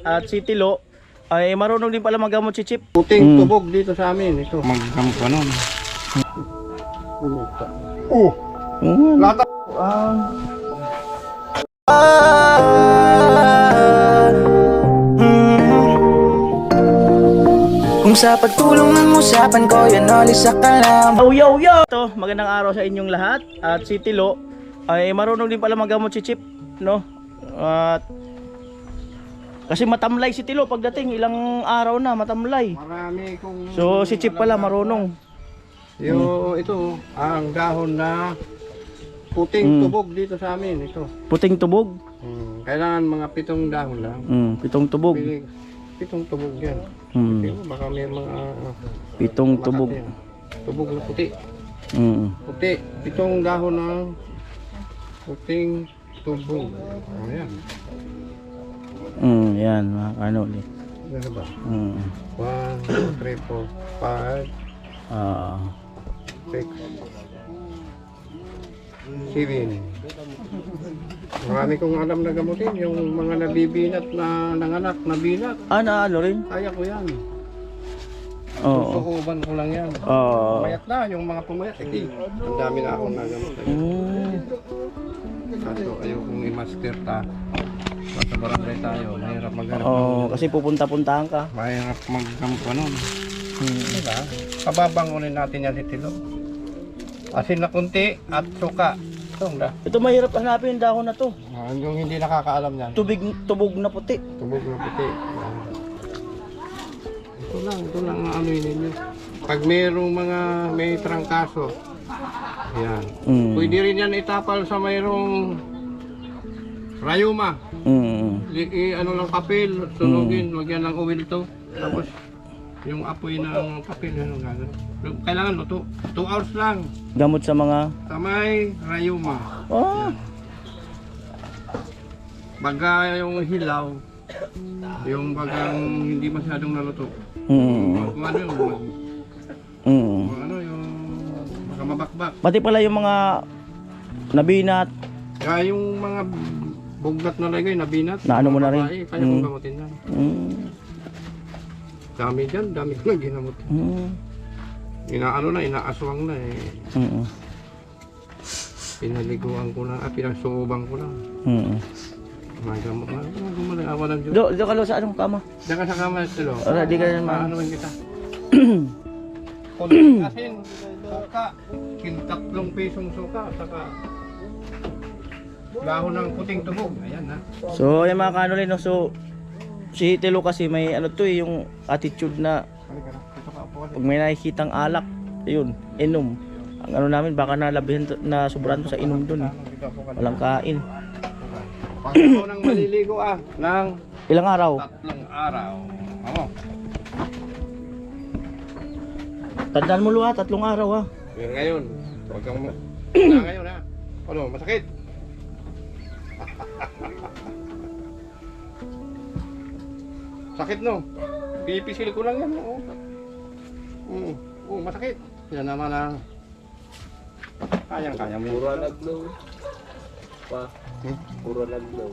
at si Tilo ay marunong din pala maggamot si Chip. Puting tubog dito sa amin. Ito. Maggamot pa nun. Lata. Kung sa pagtulong ng usapan ko, yan alis sa kalam. Yo! Ito, magandang araw sa inyong lahat. At si Tilo ay marunong din pala maggamot si Chip, no? At kasi matamlay si Tilo pagdating, ilang araw na matamlay. Marami kong... So si Chip pala marunong. Ito, ang dahon na puting tubog dito sa amin. Ito. Puting tubog. Kailangan mga 7 dahon lang. 7 tubog. 7 tubog yan. Baka may mga... 7 tubog. Tubog na puti. Puti. 7 dahon ng puting tubog. Ayan. Yan mga kanuli. Ano ba? 1, 2, 3, 4, 5, 6, 7. Marami kong alam na gamutin. Yung mga nabibinat na nanganak na binat. Na ano rin? Kaya ko yan. Oo. Susukuban ko lang yan. Pumayat na. Yung mga pumayat. Ang dami na akong nagamutin. Kaso ayaw kong i-master ta. Sa barangay tayo. Mahirap maghanap. Kasi pupunta-puntahan ka. Mahirap maggamot pa nun. Diba? Pababangunin natin yan si Tilo. Asin na kunti at suka. Ito mahirap hanapin yung dahon na to. Yung hindi nakakaalam yan. Tubog na puti. Tubog na puti. Ito lang ang ano yun ninyo. Pag may trangkaso, yan. Pwede rin yan itapal sa mayroong rayuma. Ano lang papel, sunugin, lagyan ng oil to. Tapos yung apoy ng papel, ano gagawin. Kailangan luto. 2 hours lang. Gamot sa mga... Sa may rayuma. Baga yung hilaw, yung bagang hindi masyadong naluto. Kung ano yung baka mabakbak. Pati pala yung mga nabinat. Kaya yung mga bugnat na lagay, nabinat. Na ano mo na rin. Kaya kong gamutin yan. Dami dyan, dami ko na ginamot. Inaaswang na eh. Pinaliguan ko na, pinagsuubang ko lang. Magamot na, gumaling awa ng Diyos. Do ka lo sa anong kama? Diyan ka sa kama, Tilo. Di ka na Maanuin kita. Kunting asin, suka, 3 pisong suka, saka dahon ng puting tubog. Ayan na. So yung mga kanuli, no? So si Tilo kasi may ano to yung attitude na pag may nakikitang alak, yun, inom. Ang ano namin, baka nalabihan na sobrang to sa inom dun. Walang kain. Pag ako nang maliligo ng Ilang araw? 3 araw. Ako. Tandaan mo luha, 3 araw Yan ngayon. Huwag kang ngayon Ano, masakit? Sakit no? Pipisil ko lang yan. Masakit. Yan naman ang kayang-kaya mo. Pura naglow. Pura naglow.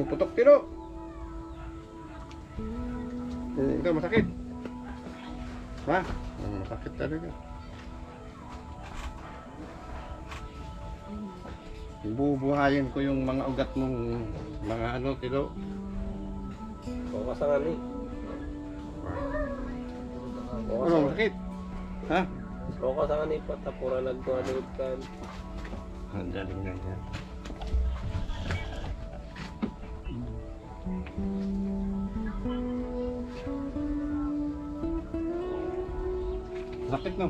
Putok Tilo. Ito masakit. Masakit talaga. Bubuhayin ko yung mga ugat mong mga ano, Tilo. Kasangan ni. Ano, masakit? Kasangan ni patapura nagtuanod kan. Ang daling na yan. Sakit no?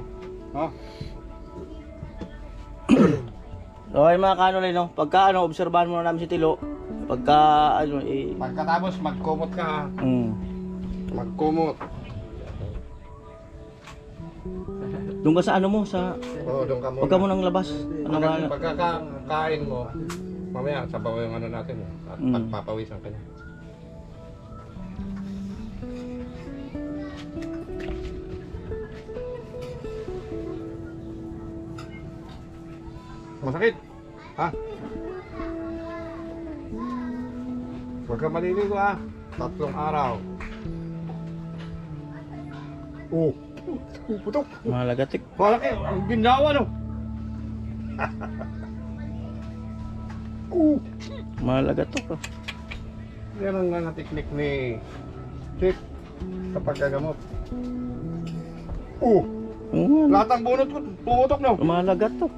So ay mga kanuli, no? Pagka ano, obserbahan mo na namin si Tilo. Pagka ano Pagkatapos magkumot ka. Magkumot. Doon ka sa ano mo, sa... Doon ka muna. Huwag ka munang labas. Pagkakain mo, mamaya sabaw yung ano natin. At pagpapawisan ka niya. Masakit? Ha? Huwag ka maliligo ah. 3 araw. Oh. Putok. Malagatik. Malaki. Ang ginawa no. Malagatok. Oh. Yan ang mga teknik ni Chick sa paggagamot. Lahat ng bunot ko pumutok no. Malagatok.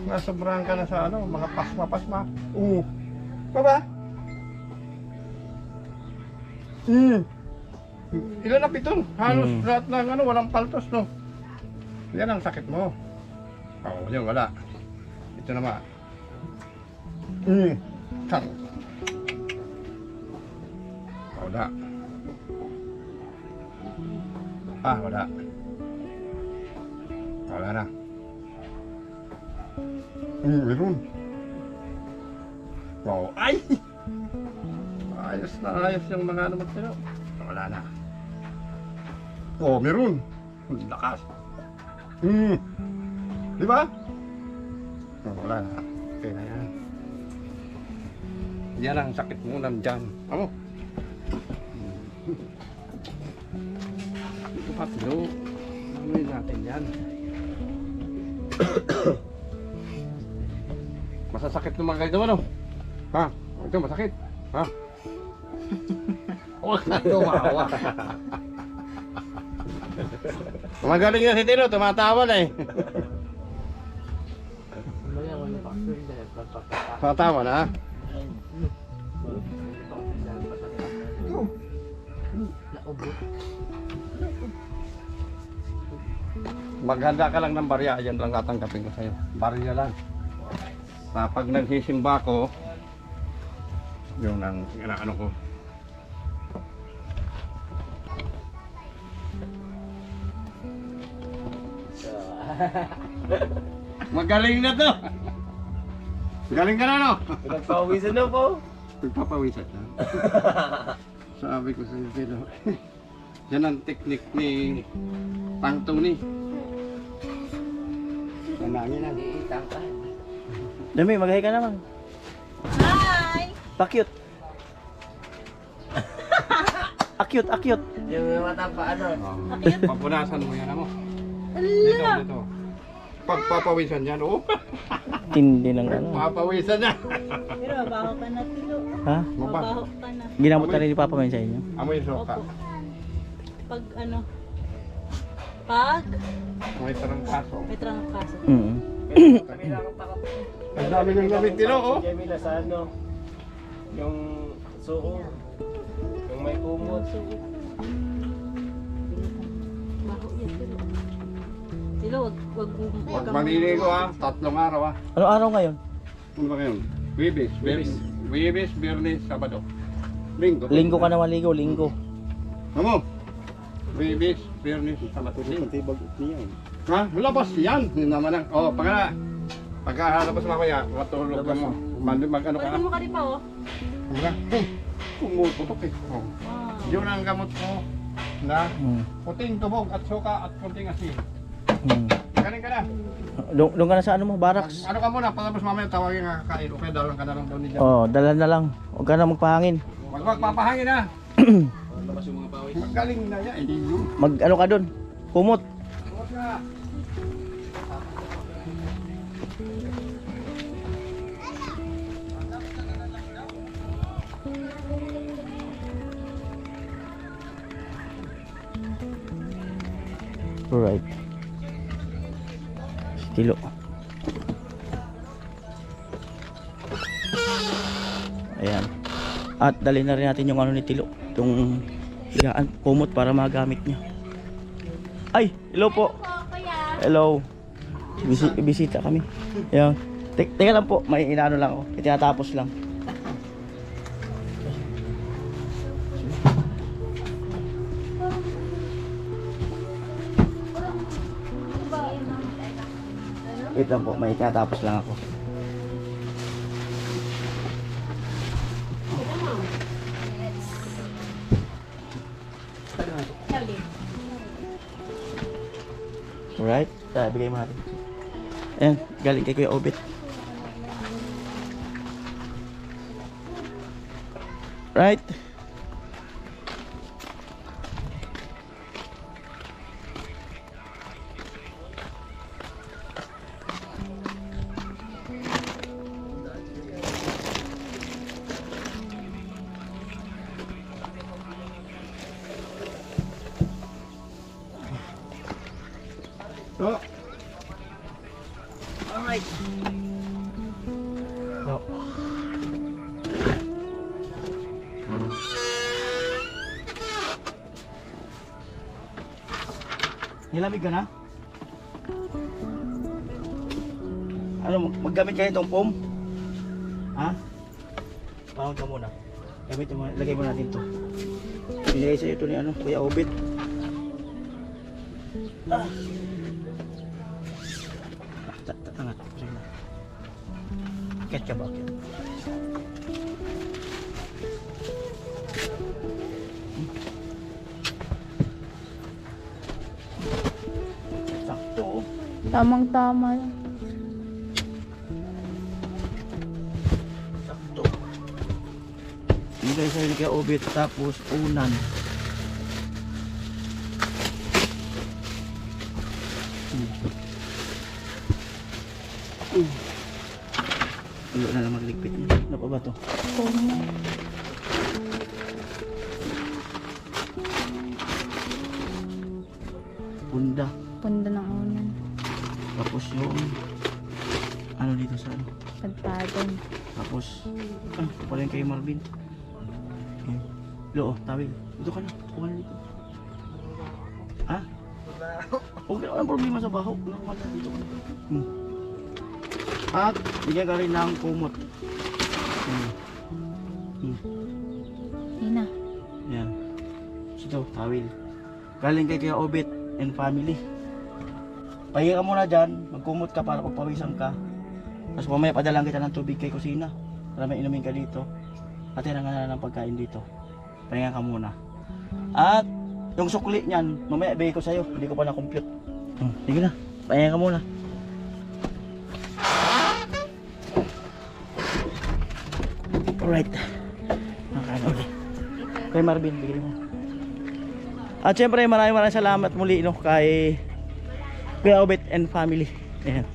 Nasobrahan ka na sa ano, mga pasma-pasma. Baba? Ilan na piton? Halos lahat ng ano, walang paltos no. Yan ang sakit mo. Yun wala. Ito naman. Sang. Wala. Wala. Wala na. Meron. Ay! Ayos na ayos yung mga ano magtino. Wala na. Meron. Lakas. Di ba? Wala na. Okay na yan. Yan ang sakit mo nandyan. Amo. Ito patlo. Amoy natin yan. Masasakit naman kayo naman, ha? Ito masakit, ha? Huwag na tumawa. Magaling na si Tino, tumatawa na eh. Tumatawa na, ha? Maghanda ka lang ng barya, yan lang tatanggapin ko sa'yo. Barya lang. Pag nagsisimba ko, yun ang ano ko. Magaling na to! Galing ka na no? Pinagpawisan na po. Pagpapawisan na. Sabi ko sa'yo, Tino. Yan ang teknik ni Tang Tony. Nanangin na. Dami, mag-hi ka naman. Hi! Pakyut. Akyut. Yung mata pa ano. Papunasan mo yan mo. Dito. Pagpapawisan yan, Tindi ng ano. Papawisan yan. Pero mabaho ka na, Tilo. Ha? Mabaho ka na. Ginamot na rin ni Papa May sa inyo? Amoy soka. Opo. Pag ano? Pag Amoy tarangkaso. may trangkaso. Ang dami ng gamit nila, Jamila sa ano. Yung suko. Yung may kumot. Baho yan, Tilo. Tilo, Pag maniligo 3 araw Ano araw ngayon? Ano ba ngayon? Webes, Biyernes, Sabado. Linggo. Linggo ka na maligo, linggo. Ano? Webes, Biyernes, Sabado. Ha? Labas yan. Yun naman ang. Pagkahalabas mamaya, matulog ka mo. Mag-ano ka. Pwede mo ka rin pa, oh. Kumututok eh. Yun ang gamot mo na puting tubog at suka at puting asin. Galing ka na. Doon ka na sa ano mo, barracks? Ano ka muna, pagkatapos mamaya tawagin nga kakain. Okay, dalang ka na lang doon niya. Dala na lang. Huwag ka na magpahangin. Wag papahangin na. Magaling na yan. Hindi yun. Mag ano ka doon? Kumot. Huwag na. Alright. Tilo. Ayan. At dali na rin natin yung ano ni Tilo. Yung higaan, kumot para magamit niya. Ay! Hello po! Hello! Bisita kami. Ayan. Teka lang po, may inaano lang ako. Itinatapos lang. Wait lang po, may itinatapos lang ako. Alright, bigay mo natin. Ayan, galing kay Kuya Obet. Right? Oh, Alright. So. Nilamig ka na? Ano, maggamit kayo itong foam? Ha? Pahon ka muna. Gamit mo, lagay mo natin to. Binigay sa'yo ito ni ano, Kuya Obit. Ah. Tangat. Akit ka ba? Akit. Sakto. Tamang-tama lang. Sakto. Binigay sa'yo ni Kuya Obit. Tapos unan. Ulo na lang magligpit niya. Ano pa ba to? Punda. Punda ng unan. Tapos yung ano dito sa ano. Pagpadon. Tapos ito pala yung kay Marvin. Ayan. Lo, tawid. Dito ka na. Kuha na dito. Ha? Huwag ka walang problema sa baho. Kuha na dito ka na. At bigyan ka rin ng kumot. Yun na. Yan. Ito, tawil. Galing kay Kuya Obit and family. Pahinga ka muna dyan, magkumot ka para pagpawisan ka. Tapos mamaya padalang kita ng tubig kay kusina para may inumin ka dito. At tira nga na ng pagkain dito. Pahinga ka muna. At yung sukli niyan, mamaya ibigay ko sa'yo. Hindi ko pa na-compute. Sige na, pahinga ka muna. Alright. Nakaano ulit. Kay Marvin, bigyan mo. At syempre maraming salamat muli no kay Kuya Obit and family. Ayan.